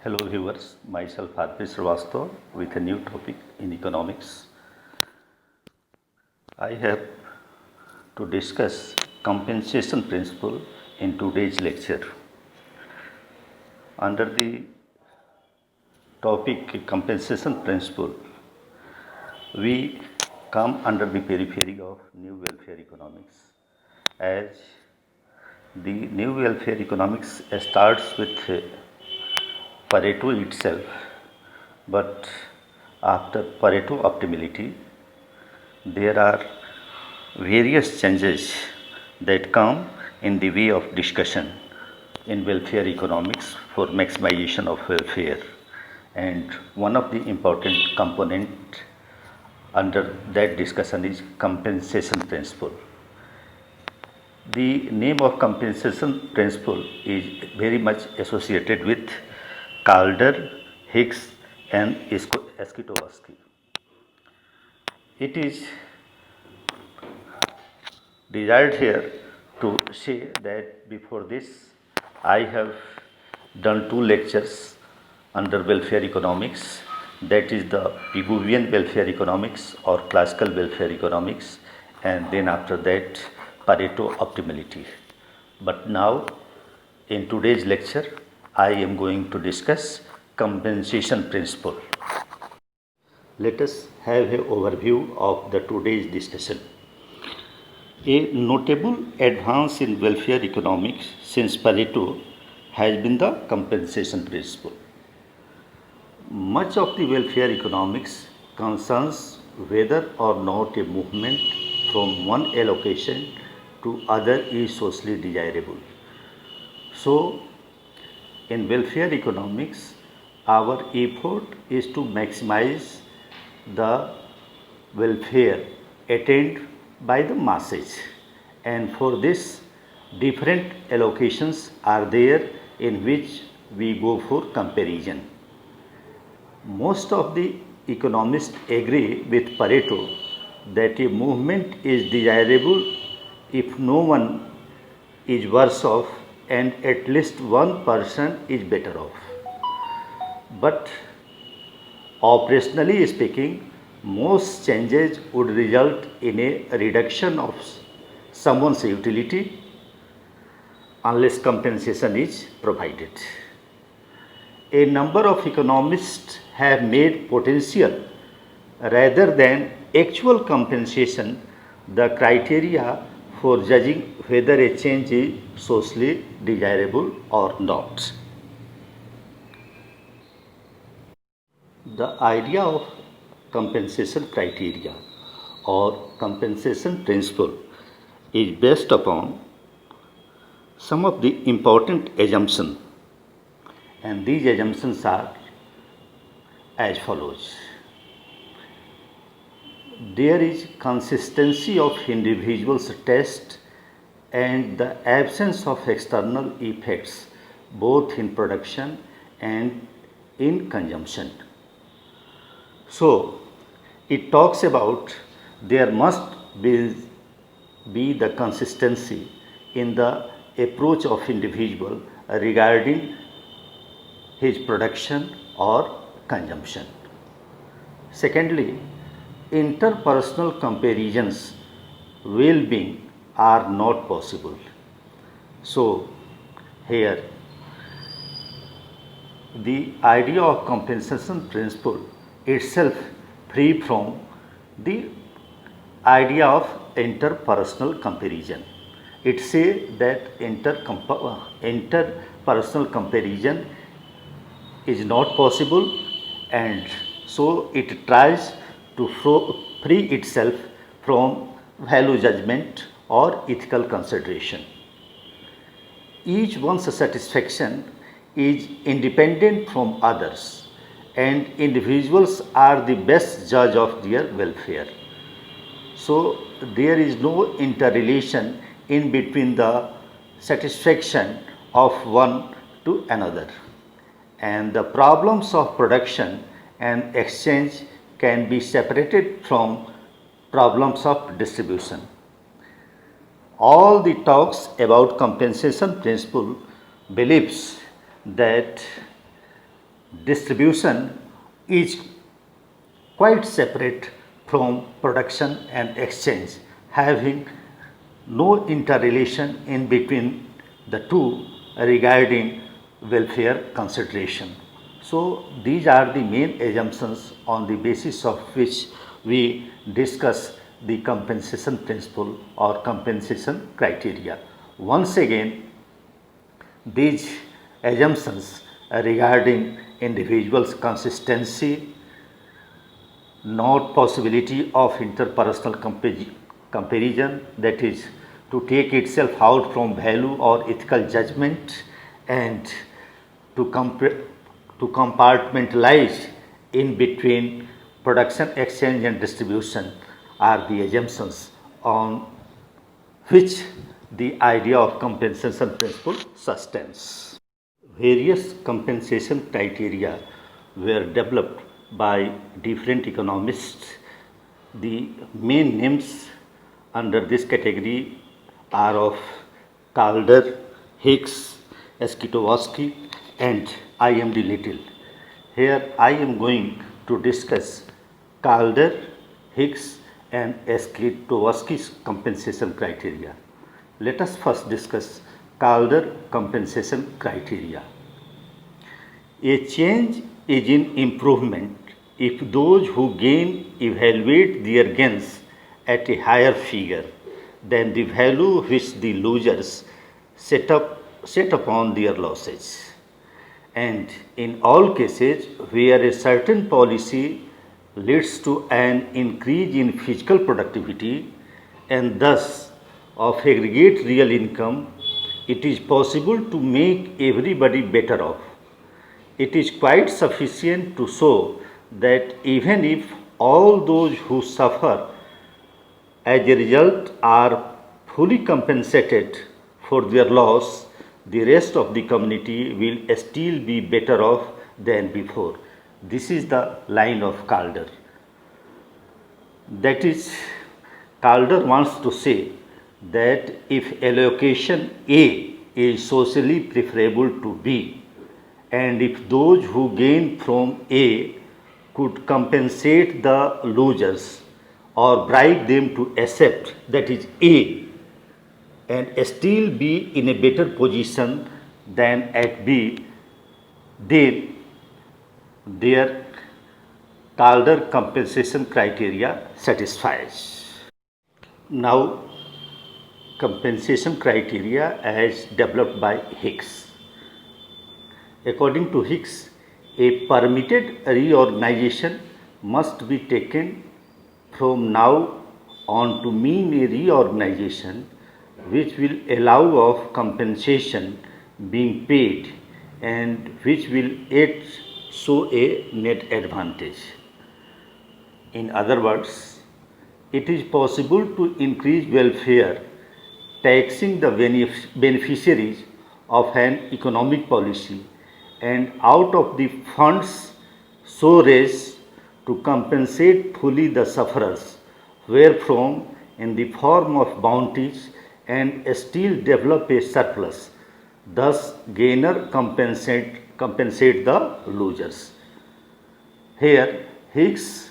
Hello viewers, myself Harpreet Srivastava with a new topic in economics. I have to discuss compensation principle in today's lecture. Under the topic compensation principle, we come under the periphery of new welfare economics, as the new welfare economics starts with Pareto itself, but after Pareto optimality, there are various changes that come in the way of discussion in welfare economics for maximization of welfare, and one of the important component under that discussion is compensation principle. The name of compensation principle is very much associated with Calder, Hicks and Eskitowski. It is desired here to say that before this I have done two lectures under welfare economics, that is the Pigouvian welfare economics or classical welfare economics, and then after that Pareto optimality. But now in today's lecture I am going to discuss compensation principle. Let us have an overview of the today's discussion. A notable advance in welfare economics since Pareto has been the compensation principle. Much of the welfare economics concerns whether or not a movement from one allocation to other is socially desirable. So, in welfare economics, our effort is to maximize the welfare attained by the masses, and for this different allocations are there in which we go for comparison. Most of the economists agree with Pareto that a movement is desirable if no one is worse off and at least one person is better off. But operationally speaking, most changes would result in a reduction of someone's utility unless compensation is provided. A number of economists have made potential rather than actual compensation the criteria for judging whether a change is socially desirable or not. The idea of compensation criteria or compensation principle is based upon some of the important assumptions, and these assumptions are as follows. There is consistency of individual's taste and the absence of external effects both in production and in consumption. So, it talks about there must be the consistency in the approach of individual regarding his production or consumption. Secondly, interpersonal comparisons well-being are not possible. So, here the idea of compensation principle itself free from the idea of interpersonal comparison. It says that interpersonal comparison is not possible, and so it tries to free itself from value judgment or ethical consideration. Each one's satisfaction is independent from others, and individuals are the best judge of their welfare. So, there is no interrelation in between the satisfaction of one to another, and the problems of production and exchange can be separated from problems of distribution. All the talks about compensation principle believes that distribution is quite separate from production and exchange, having no interrelation in between the two regarding welfare consideration. So, these are the main assumptions on the basis of which we discuss the compensation principle or compensation criteria. Once again, these assumptions regarding individuals' consistency, not possibility of interpersonal comparison, that is to take itself out from value or ethical judgment, and to compartmentalize in between production, exchange and distribution are the assumptions on which the idea of compensation principle sustains. Various compensation criteria were developed by different economists. The main names under this category are of Calder, Hicks, Sklodowsky and I.M.D. Little. Here I am going to discuss Calder, Hicks and Sklodowsky's compensation criteria. Let us first discuss Calder compensation criteria. A change is an improvement if those who gain evaluate their gains at a higher figure than the value which the losers set upon their losses. And in all cases where a certain policy leads to an increase in physical productivity and thus of aggregate real income, it is possible to make everybody better off. It is quite sufficient to show that even if all those who suffer as a result are fully compensated for their loss, the rest of the community will still be better off than before. This is the line of Calder. That is, Calder wants to say that if allocation A is socially preferable to B, and if those who gain from A could compensate the losers or bribe them to accept, that is A, and still be in a better position than at B, then their Calder compensation criteria satisfies. Now, compensation criteria as developed by Hicks. According to Hicks, a permitted reorganization must be taken from now on to mean a reorganization which will allow of compensation being paid and which will yet show a net advantage. In other words, it is possible to increase welfare taxing the beneficiaries of an economic policy and out of the funds so raised to compensate fully the sufferers, wherefrom in the form of bounties and still develop a surplus. Thus, gainer compensate the losers. Here, Hicks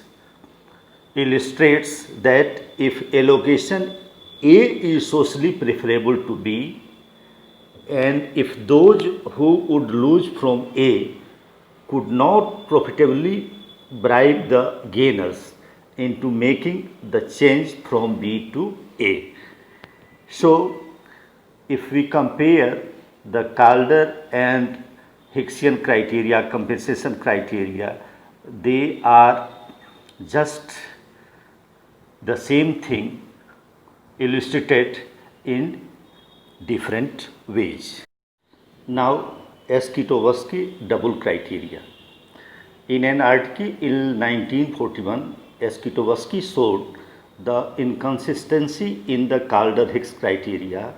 illustrates that if allocation A is socially preferable to B, and if those who would lose from A could not profitably bribe the gainers into making the change from B to A. So, if we compare the Calder and Hicksian criteria, compensation criteria, they are just the same thing illustrated in different ways. Now, Sklodowsky double criteria. In an article in 1941, Sklodowsky showed the inconsistency in the Calder-Hicks criteria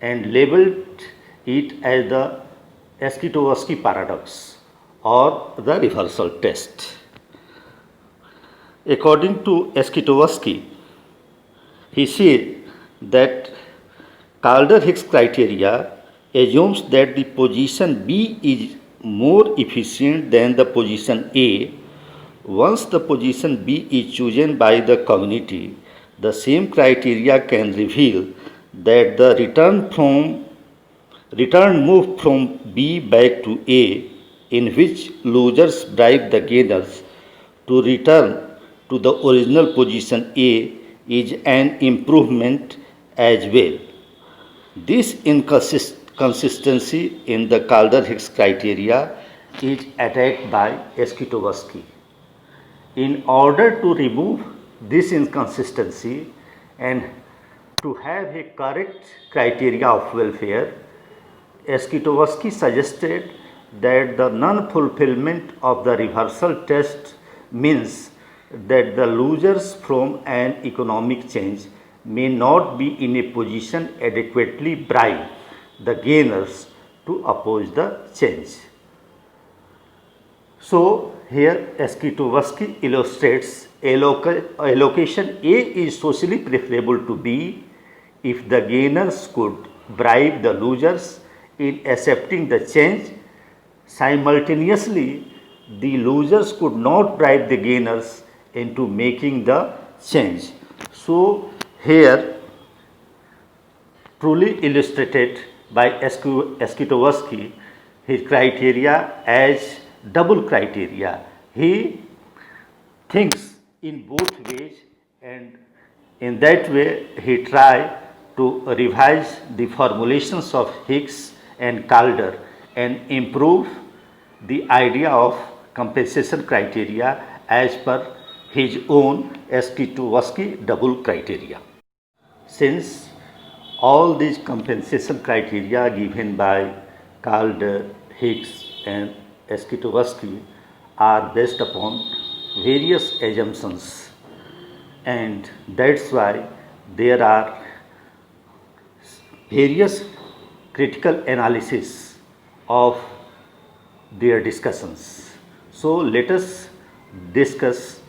and labeled it as the Sklodowsky paradox or the reversal test. According to Sklodowsky, he said that Calder-Hicks criteria assumes that the position B is more efficient than the position A. Once the position B is chosen by the community, the same criteria can reveal that the return move from B back to A, in which losers bribe the gainers to return to the original position A, is an improvement as well. This inconsistency in the Calder-Hicks criteria is attacked by Eskitowski. In order to remove this inconsistency and to have a correct criteria of welfare, Eskitowski suggested that the non-fulfillment of the reversal test means that the losers from an economic change may not be in a position adequately bribe the gainers to oppose the change. So, here Eskitowski illustrates allocation A is socially preferable to B if the gainers could bribe the losers in accepting the change. Simultaneously, the losers could not bribe the gainers into making the change. So, here truly illustrated by Eskitowski his criteria as double criteria. He thinks in both ways, and in that way he tried to revise the formulations of Hicks and Calder and improve the idea of compensation criteria as per his own Eskitowski double criteria. Since all these compensation criteria given by Calder, Hicks and Eskitowski are based upon various assumptions, and that's why there are various critical analysis of their discussions. So let us discuss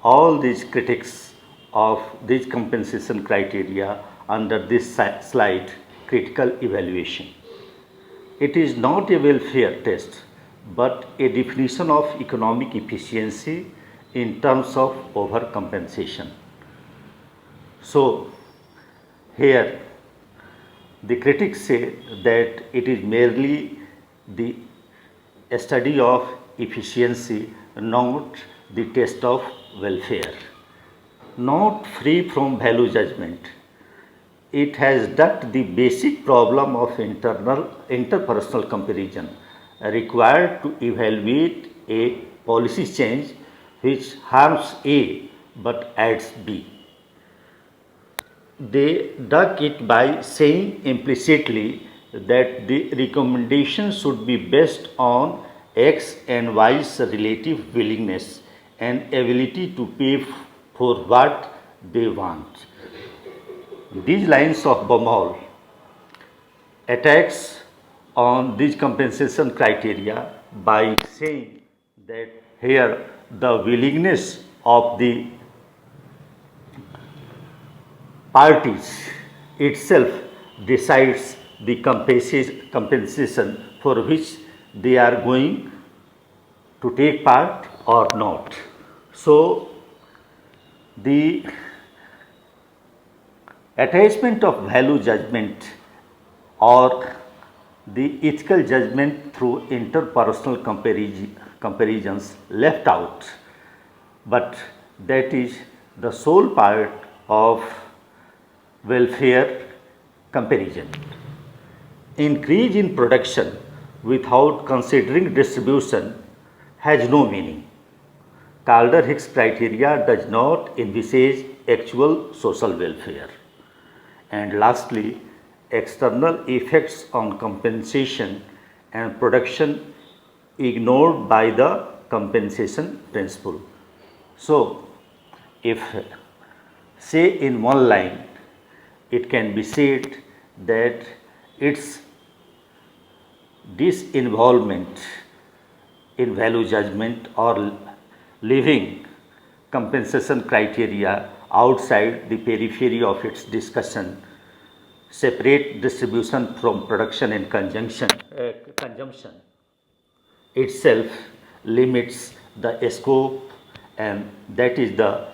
all these critics of these compensation criteria under this slide, critical evaluation. It is not a welfare test, but a definition of economic efficiency in terms of overcompensation. So, here the critics say that it is merely the study of efficiency, not the test of welfare. Not free from value judgment, it has ducked the basic problem of interpersonal comparison required to evaluate a policy change which harms A but adds B. They duck it by saying implicitly that the recommendation should be based on X and Y's relative willingness and ability to pay for what they want. These lines of Baumol attacks on these compensation criteria by saying that here the willingness of the parties itself decides the compensation for which they are going to take part or not. So, the attachment of value judgment or the ethical judgment through interpersonal comparisons left out, but that is the sole part of welfare comparison. Increase in production without considering distribution has no meaning. Calder-Hicks criteria does not envisage actual social welfare. And lastly, external effects on compensation and production ignored by the compensation principle. So, if say in one line, it can be said that its disinvolvement in value judgment or leaving compensation criteria outside the periphery of its discussion, separate distribution from production and consumption, itself limits the scope, and that is the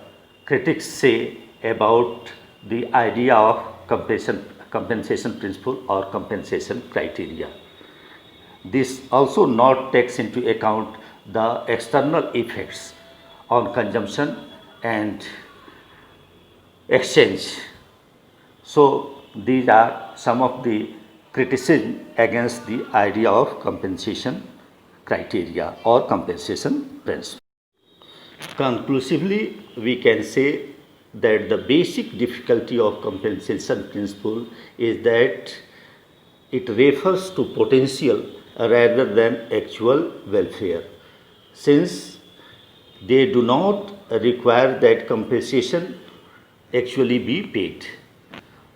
critics say about the idea of compensation principle or compensation criteria. This also not takes into account the external effects on consumption and exchange. So these are some of the criticism against the idea of compensation criteria or compensation principle. Conclusively, we can say that the basic difficulty of compensation principle is that it refers to potential rather than actual welfare, since they do not require that compensation actually be paid.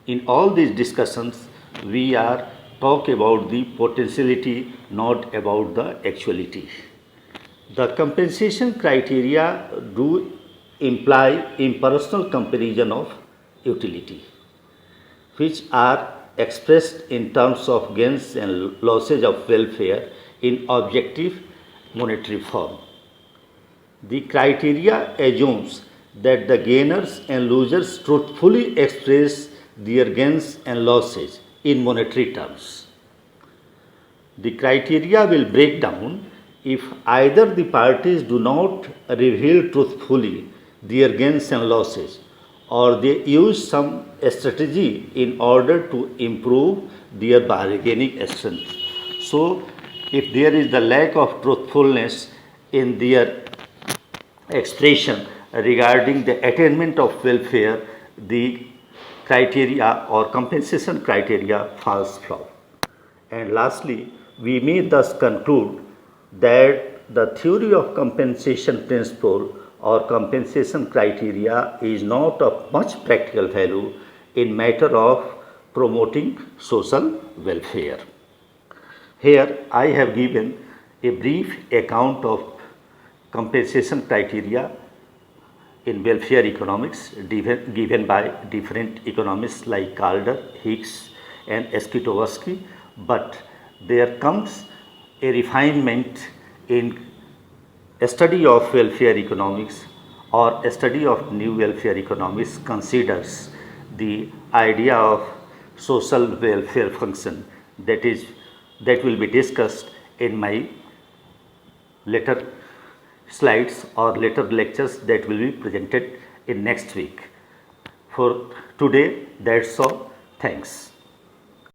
In all these discussions, we are talk about the potentiality, not about the actuality. The compensation criteria do imply impersonal comparison of utility, which are expressed in terms of gains and losses of welfare in objective monetary form. The criteria assumes that the gainers and losers truthfully express their gains and losses in monetary terms. The criteria will break down if either the parties do not reveal truthfully their gains and losses, or they use some strategy in order to improve their bargaining strength. So, if there is the lack of truthfulness in their expression regarding the attainment of welfare, the criteria or compensation criteria falls flawed. And lastly, we may thus conclude that the theory of compensation principle or compensation criteria is not of much practical value in matter of promoting social welfare. Here I have given a brief account of compensation criteria in welfare economics given by different economists like Calder, Hicks and Eskitowski, but there comes a refinement in a study of welfare economics, or a study of new welfare economics considers the idea of social welfare function, that will be discussed in my later slides or later lectures that will be presented in next week. For today, that's all. Thanks.